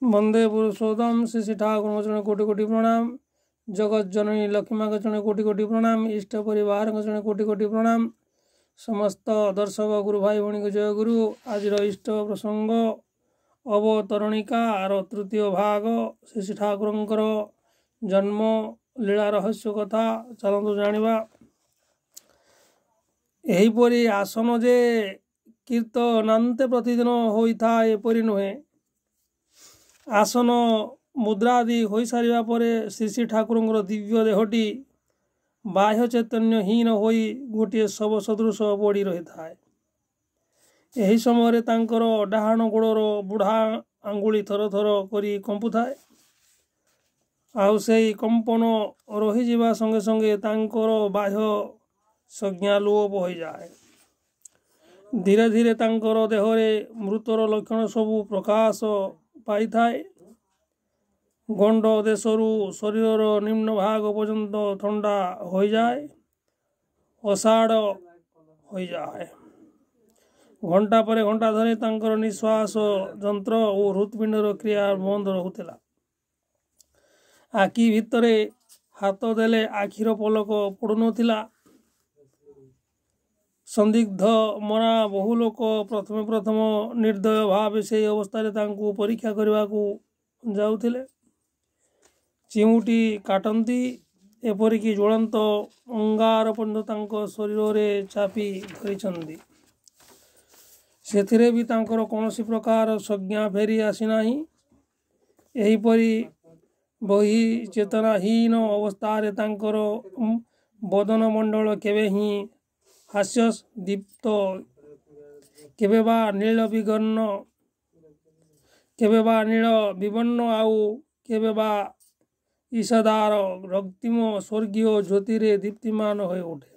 वंदे पुरुषोत्तम श्री श्री ठाकुर जन कोटि कोटि प्रणाम। जगत जननी लक्ष्मी माँ जन कोटि कोटि प्रणाम। इष्ट परिवार जन कोटि कोटि प्रणाम। समस्त दर्शक गुरु भाई भणी को जय गुरु। आज इष्ट प्रसंग अवतरणिका तृतीय भाग श्री श्री ठाकुर जन्म लीला रहस्य कथा चलतु जानिबा। एहीपरि आसन जे कीर्तनान्ते प्रतिदिन होता एपरि नुहे। आसन मुद्रादि हो सारा पर श्री श्री ठाकुर दिव्य देहटी बाह्य चैतन्यहीन हो गोटे शव सदृश पड़ी रही थाए। यही समय तांकर डाहाण गोड़र बुढ़ा आंगुली थर थर करी कंपु थाए। आउ से कंपन रही जावा संगे संगे तांकर बाह्य संज्ञा लोप हो जाए। धीरे धीरे तांकर देहरे मृतर लक्षण सबू प्रकाश पाई थाए। गंड देशरू शरीर निम्न भाग पर्यंत ठंडा हो जाए, अषाढ़ हो जाए। घंटा पर घंटा धरे तांकर निश्वास जंत्र और हृत्पिंडर क्रिया बंद रहुला। आखि भितरे हाथ देले आखिर पलक पड़ू नथिला। संदिग्ध मरा बहु लोक प्रथम निर्दय भाव से अवस्था तांकु परीक्षा करने को जाउथिले। चिमुटी काटती एपरिक ज्वलंत अंगार पर्यंत तांको शरीर में चापी धरी से भी तांकर कौनसी प्रकार संज्ञा फेरी आसी नाही। एहीपरि बही चेतनाहीन अवस्था तांकर बदन मंडल केवे ही हास्य दीप्त, केवे बा नील विगन्न, केवे बा नील विवन्न, आउ केवे बा ईशादार रक्तिम स्वर्गीय ज्योतिरे दीप्तिमान हो उठे।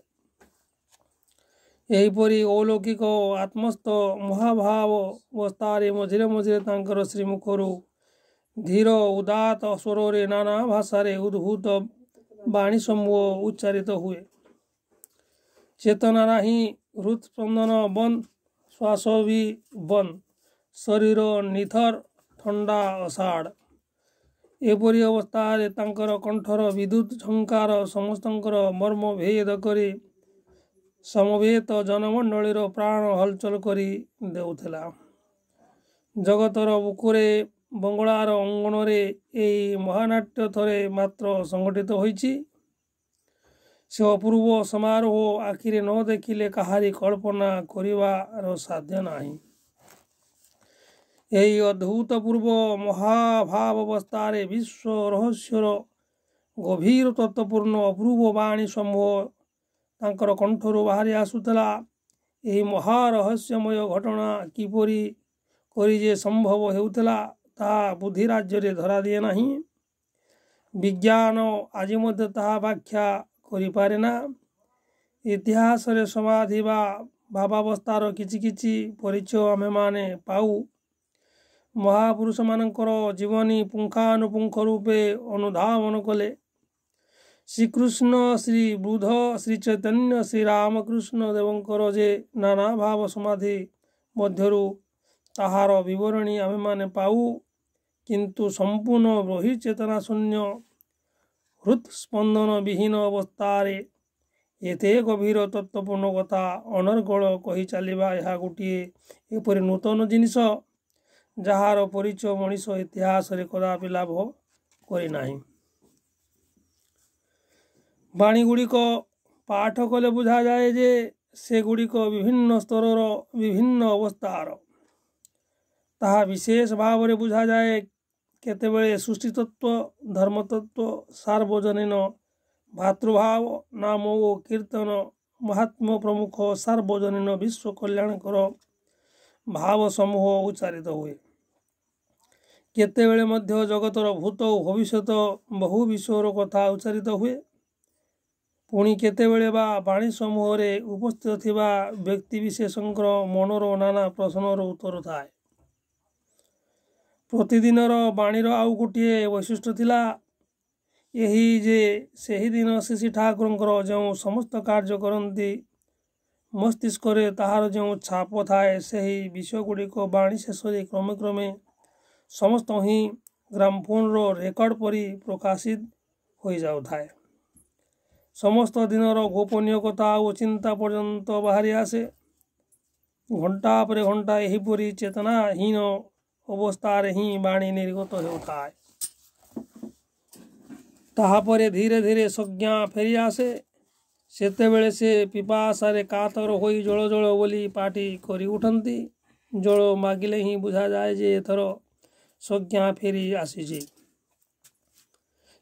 एहीपरि अलौकिक आत्मस्थ महाभाव अवस्थारे मझिरे मझिरे तांकर श्रीमुखरू धीर उदात स्वर नाना भाषारे उद्भूत बाणी समूह उच्चारित हुए। चेतना नाही, हृत्स्पंदन बंद, श्वास भी बंद, शरीर निथर, ठंडा अषाढ़। एपरी अवस्था तांकर कंठर विद्युत झंकार समस्तंकर मर्म भेद करी समवेत जनमंडलीर प्राण हलचल करी देउथिला। जगतर बुकुरे बंगलार अंगणरे एई महानाट्य थरे मात्र संगठित होइछि। से अपूर्व समारोह आखिरे न देखिले कहारी कल्पना करिवार साध्य नाही। यही अद्भुतपूर्व महाभाव अवस्थारे विश्व रहस्यर गभीर तत्वपूर्ण अपूर्व बाणी समूह तांकर कंठरू बाहरी आसुतला। यही महारहस्यमय घटना किपरि करी जे संभव हेउतला ताहा बुद्धि राज्य धरा दिए नाही। विज्ञान आज मध्य ताहा व्याख्या करि पारे ना। इतिहास रे समाधि बा भावावस्थार किछि किछि परिचय आमे माने पाऊ। महापुरुष मानकर जीवनी पुंखानुपुंख रूपे अनुधावन कले। श्रीकृष्ण, श्री बुध, श्री चैतन्य, श्री रामकृष्ण देवंकर जे नाना भाव समाधि मध्यरु ताहार विवरणी आमे माने पाऊ। किंतु संपूर्ण बहिर्चेतना शून्य हृत्स्पंदन विहीन अवस्थारे एते गभीर तत्वपूर्ण कथा अनर्गल कही चलिबा यह गोटे एपरि नूतन जिनिस जार परिचय मनीष इतिहास रे कदापि लाभ करि नाही। बाणी गुड़िक पाठ कले बुझा जाए जे से गुड़िक विभिन्न स्तरर विभिन्न अवस्थार ताहा विशेष भाव रे बुझा जाए। केतेबेले सृष्टितत्व, धर्मतत्व, सार्वजनीन भातृभाव, नाम ओ कीर्तन, महात्म्य प्रमुख सार्वजनीन विश्व कल्याणकर भाव समूह उच्चारित हुए। केतेबेले मध्य जगतर भूत और भविष्यत बहु विषयर कथा उच्चारित हुए। पुणी केतेबेले बा बाणी समूह रे उपस्थित थिबा व्यक्ति विशेषंकर मनर नाना प्रश्नर उत्तर थाए। प्रतिदिनर बाणीर आउ गोटे वैशिष्ट्य थिला यही जे सही दिन श्री श्री ठाकुर जो समस्त कार्य करती मस्तिष्क ताहार जो छाप थाए सही विषय गुड़िक बाणी शेष क्रमे क्रमे ସମସ୍ତ ହିଁ ଗ୍ରାମଫୋନ୍ର ରେକର୍ଡ଼ ପରି ପ୍ରକାଶିତ ହୋଇଯାଉଥାଏ। ସମସ୍ତ ଦିନର ଗୋପନୀୟ କଥା ଓ ଚିନ୍ତା ପର୍ଯ୍ୟନ୍ତ ବାହାରି ଆସେ। ଘଣ୍ଟା ପରେ ଘଣ୍ଟା ଏହିପରି ଚେତନାହୀନ ଅବସ୍ଥାରେ ହିଁ ବାଣୀ ନିର୍ଗତ ହେଉଥାଏ। ତାହାପରେ ଧୀରେ ଧୀରେ ସଜ୍ଞା ଫେରିଆସେ। ସେତେବେଳେ ସେ ପିପାସାରେ କାତର ହୋଇ ଜଳ ଜଳ ବୋଲି ପାଟି କରି ଉଠନ୍ତି। ଜଳ ମାଗିଲେ ହିଁ ବୁଝାଯାଏ ଯେ ଏଥର ସଜ୍ଞା ଫେରି ଆସିଛି।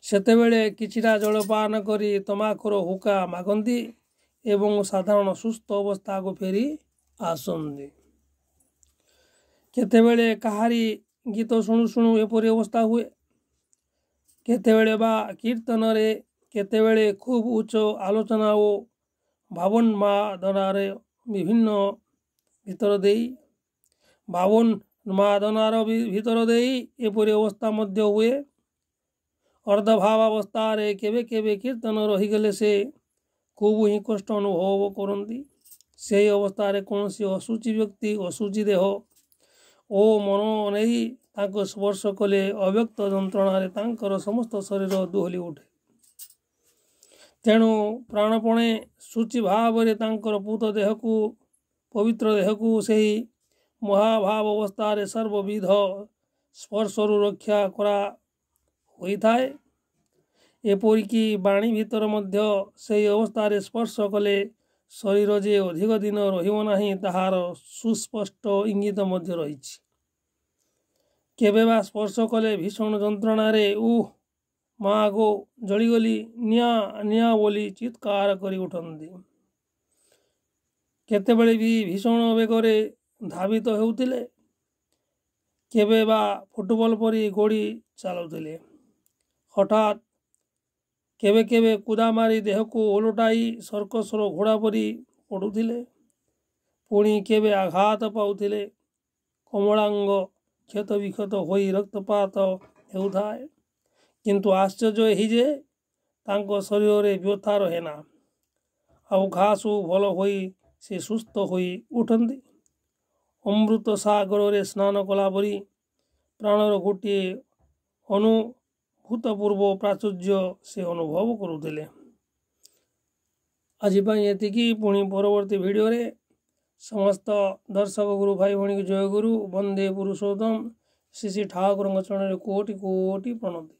ସେତେବେଳେ କିଛିଟା ଜଳପାନ କରି ତମାଖୁର ହୁକା ମାଗନ୍ତି ଏବଂ ସାଧାରଣ ସୁସ୍ଥ ଅବସ୍ଥାକୁ ଫେରି ଆସନ୍ତି। କେତେବେଳେ କାହାରି ଗୀତ ଶୁଣୁ ଶୁଣୁ ଏପରି ଅବସ୍ଥା ହୁଏ। କେତେବେଳେ ବା କୀର୍ତ୍ତନରେ, କେତେବେଳେ ଖୁବ୍ ଉଚ୍ଚ ଆଲୋଚନା ଓ ଭାବୋନ୍ମାଦନାର ଭିତର ଦେଇ ଏପରି ଅବସ୍ଥା ମଧ୍ୟ ହୁଏ। ଅର୍ଦ୍ଧଭାବାବସ୍ଥାରେ କେବେ କେବେ କୀର୍ତ୍ତନ ରହିଗଲେ ସେ ଖୁବ୍ ହିଁ କଷ୍ଟ ଅନୁଭବ କରନ୍ତି। ସେହି ଅବସ୍ଥାରେ କୌଣସି ଅଶୁଚି ବ୍ୟକ୍ତି ଅଶୁଚି ଦେହ ଓ ମନ ନେଇ ତାଙ୍କୁ ସ୍ପର୍ଶ କଲେ ଅବ୍ୟକ୍ତ ଯନ୍ତ୍ରଣାରେ ତାଙ୍କର ସମସ୍ତ ଶରୀର ଦୋହଲି ଉଠେ। ତେଣୁ ପ୍ରାଣପଣେ ଶୁଚି ଭାବରେ ତାଙ୍କର ପବିତ୍ର ଦେହକୁ ସେହି ମହାଭାବ ଅବସ୍ଥାରେ ସର୍ବବିଧ ସ୍ପର୍ଶରୁ ରକ୍ଷା କରା ହୋଇଥାଏ। ଏପରିକି ବାଣୀ ଭିତର ମଧ୍ୟ ସେହି ଅବସ୍ଥାରେ ସ୍ପର୍ଶ କଲେ ଶରୀର ଯେ ଅଧିକ ଦିନ ରହିବ ନାହିଁ ତାହାର ସୁସ୍ପଷ୍ଟ ଇଙ୍ଗିତ ମଧ୍ୟ ରହିଛି। କେବେ ବା ସ୍ପର୍ଶ କଲେ ଭୀଷଣ ଯନ୍ତ୍ରଣାରେ ମା ଗୋ ଜଳିଗଲି, ନିଆଁ ନିଆଁ ବୋଲି ଚିତ୍କାର କରି ଉଠନ୍ତି। କେତେବେଳେ ବି ଭୀଷଣ ବେଗରେ ଧାବିତ ହେଉଥିଲେ, କେବେ ବା ଫୁଟବଲ ପରି ଗୋଡ଼ି ଚାଲୁଥିଲେ। ହଠାତ୍ କେବେ କେବେ କୁଦା ମାରି ଦେହକୁ ଓଲଟାଇ ସର୍କସର ଘୋଡ଼ା ପରି ପଡ଼ୁଥିଲେ। ପୁଣି କେବେ ଆଘାତ ପାଉଥିଲେ। କମଳାଙ୍ଗ କ୍ଷତ ବିକ୍ଷତ ହୋଇ ରକ୍ତପାତ ହେଉଥାଏ। କିନ୍ତୁ ଆଶ୍ଚର୍ଯ୍ୟ ଏହି ଯେ ତାଙ୍କ ଶରୀରରେ ବ୍ୟଥା ରହେନା। ଆଉ ଘା ସବୁ ଭଲ ହୋଇ ସେ ସୁସ୍ଥ ହୋଇ ଉଠନ୍ତି। ଅମୃତ ସାଗରରେ ସ୍ନାନ କଲା ପରି ପ୍ରାଣର ଗୋଟିଏ ଅନୁଭୂତପୂର୍ବ ପ୍ରାଚୁର୍ଯ୍ୟ ସେ ଅନୁଭବ କରୁଥିଲେ। ଆଜି ପାଇଁ ଏତିକି। ପୁଣି ପରବର୍ତ୍ତୀ ଭିଡ଼ିଓରେ ସମସ୍ତ ଦର୍ଶକ ଗୁରୁ ଭାଇ ଭଉଣୀକୁ ଜୟ ଗୁରୁ। ବନ୍ଦେ ପୁରୁଷୋତ୍ତମ। ଶ୍ରୀ ଶ୍ରୀ ଠାକୁରଙ୍କ ଚରଣରେ କୋଟି କୋଟି ପ୍ରଣତି।